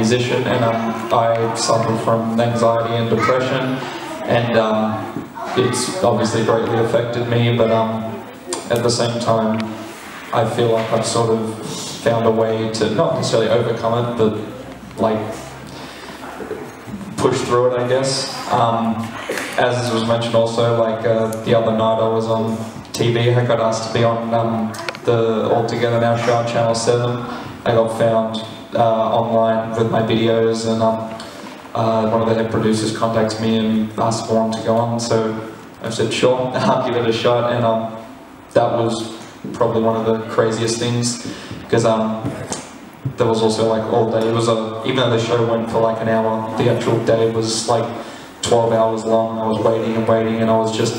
musician, and I suffer from anxiety and depression, and it's obviously greatly affected me, but at the same time, I feel like I've sort of found a way to not necessarily overcome it, but like push through it, I guess. As was mentioned also, like the other night I was on TV, I got asked to be on the All Together Now show on Channel 7. I got found online with my videos, and one of the head producers contacts me and asked for him to go on, so I said sure, I'll give it a shot, and that was probably one of the craziest things, because there was also like all day, it was even though the show went for like an hour, the actual day was like 12 hours long. I was waiting and waiting, and I was just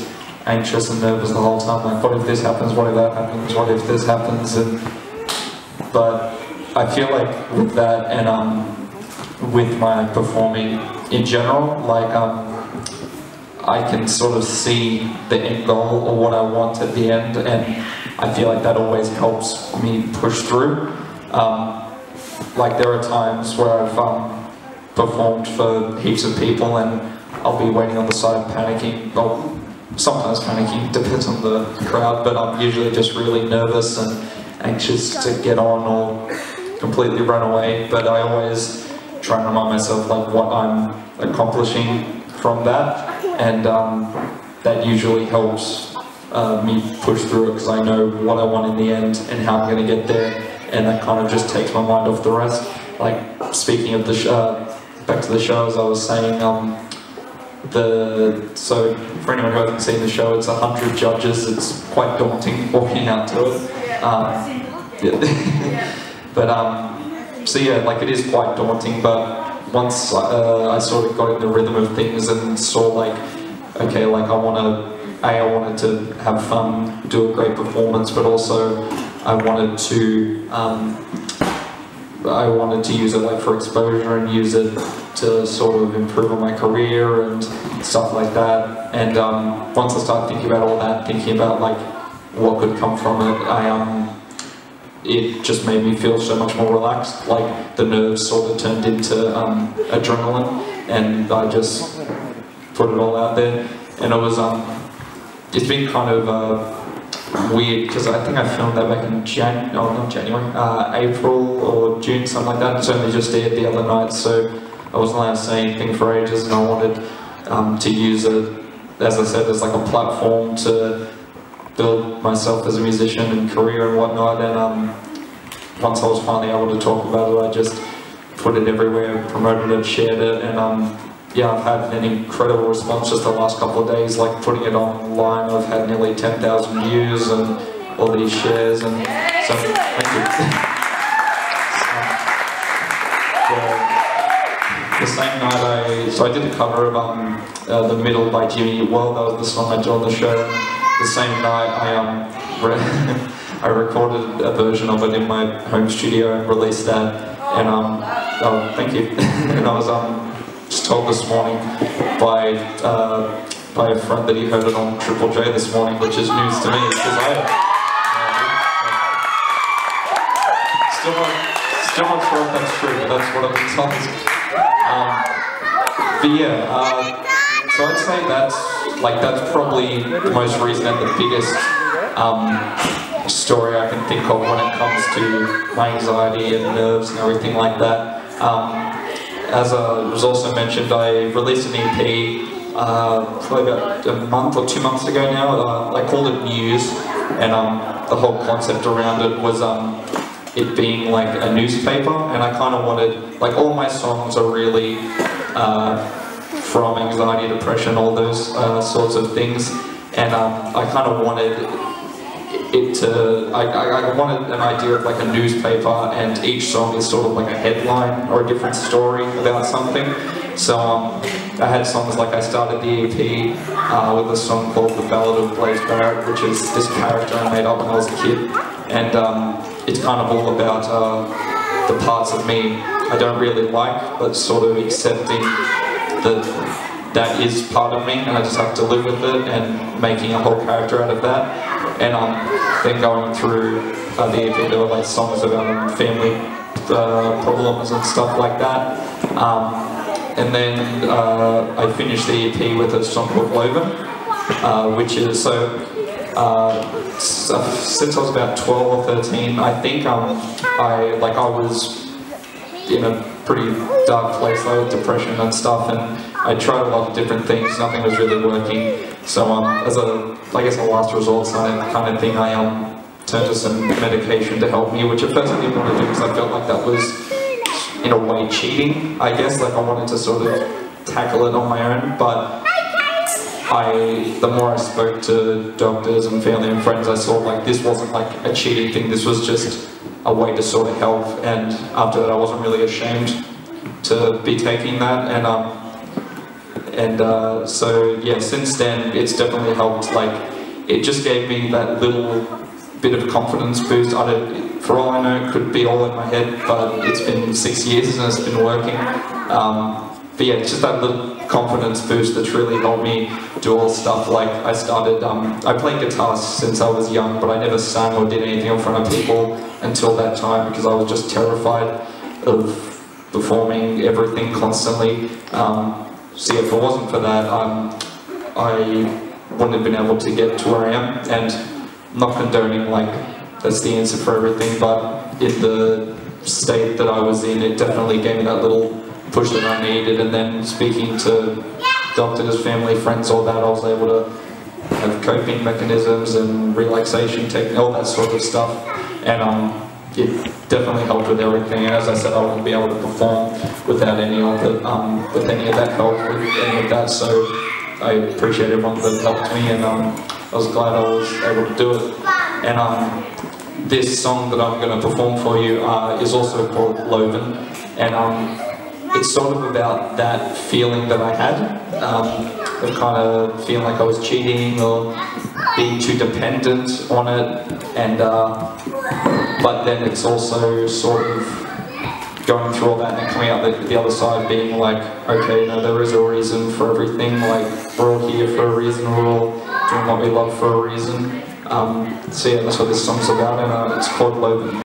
anxious and nervous the whole time, like what if this happens, what if that happens, what if this happens, but I feel like with that and with my performing in general, like I can sort of see the end goal or what I want at the end, and I feel like that always helps me push through. Like there are times where I've performed for heaps of people and I'll be waiting on the side panicking, well, sometimes panicking, depends on the crowd, but I'm usually just really nervous and anxious to get on or completely run away, but I always try and remind myself like what I'm accomplishing from that, and that usually helps me push through it, because I know what I want in the end and how I'm going to get there, and that kind of just takes my mind off the rest. Like speaking of the back to the show, as I was saying, so for anyone who hasn't seen the show, it's 100 judges. It's quite daunting walking out to it. But so yeah, like it is quite daunting. But once I sort of got in the rhythm of things and saw like, okay, like I wanted to have fun, do a great performance, but also I wanted to use it like for exposure and use it to sort of improve on my career and stuff like that. And once I started thinking about all that, thinking about like what could come from it, it just made me feel so much more relaxed. Like the nerves sort of turned into adrenaline, and I just put it all out there. And it was it's been kind of weird, because I think I filmed that back in April or June, something like that. It's only just aired the other night, so I wasn't allowed to say anything for ages, and I wanted to use it, as I said, as like a platform to build myself as a musician and career and whatnot. And once I was finally able to talk about it, I just put it everywhere, promoted it, shared it, and yeah, I've had an incredible response just the last couple of days. Like putting it online, I've had nearly 10,000 views and all these shares, and so thank you. The same night so I did a cover of The Middle by Jimmy Eat World. That was the song I did on the show. The same night I recorded a version of it in my home studio and released that, and oh, thank you. And I was just told this morning by a friend that he heard it on Triple J this morning, which is news to me, because still not sure if that's true, but that's what I've been told. But yeah, so I'd say that's probably the most recent and the biggest story I can think of when it comes to my anxiety and nerves and everything like that. As was also mentioned, I released an EP probably about a month or 2 months ago now. I called it News, and the whole concept around it was it being like a newspaper, and I kind of wanted, like all my songs are really from anxiety, depression, all those sorts of things, and I kind of wanted it to, I wanted an idea of like a newspaper, and each song is sort of like a headline or a different story about something. So I had songs like, I started the EP with a song called The Ballad of Blaze Barrett, which is this character I made up when I was a kid, and it's kind of all about the parts of me I don't really like, but sort of accepting that is part of me, and I just have to live with it, and making a whole character out of that. And then going through the EP, there were like songs about family problems and stuff like that. And then I finished the EP with a song called Loven, which is since I was about 12 or 13, I think I was in a pretty dark place, like depression and stuff, and I tried a lot of different things. Nothing was really working. So as a last resort kind of thing, I turned to some medication to help me, which at first I didn't want to do because I felt like that was in a way cheating, I guess. Like I wanted to sort of tackle it on my own, but the more I spoke to doctors and family and friends, I saw like this wasn't like a cheating thing, this was just a way to sort of help, and after that I wasn't really ashamed to be taking that, so yeah, since then it's definitely helped. Like it just gave me that little bit of confidence boost. For all I know, it could be all in my head, but it's been 6 years and it's been working. But yeah, it's just that little confidence boost that's really helped me do all stuff. Like I started, I played guitar since I was young, but I never sang or did anything in front of people until that time because I was just terrified of performing everything constantly. So yeah, if it wasn't for that, I wouldn't have been able to get to where I am. And I'm not condoning like that's the answer for everything, but in the state that I was in, it definitely gave me that little push that I needed. And then speaking to doctors, family, friends, all that, I was able to have coping mechanisms and relaxation techniques, all that sort of stuff. And it definitely helped with everything. And as I said, I wouldn't be able to perform without any of it, with any of that help, with any of that. So I appreciate everyone that helped me, and I was glad I was able to do it. And this song that I'm going to perform for you is also called Loven, and it's sort of about that feeling that I had, of kind of feeling like I was cheating or being too dependent on it, and but then it's also sort of going through all that and then coming out the other side being like, okay, no, there is a reason for everything, like we're all here for a reason, we're all doing what we love for a reason. So yeah, that's what this song's about, and it's called Loven.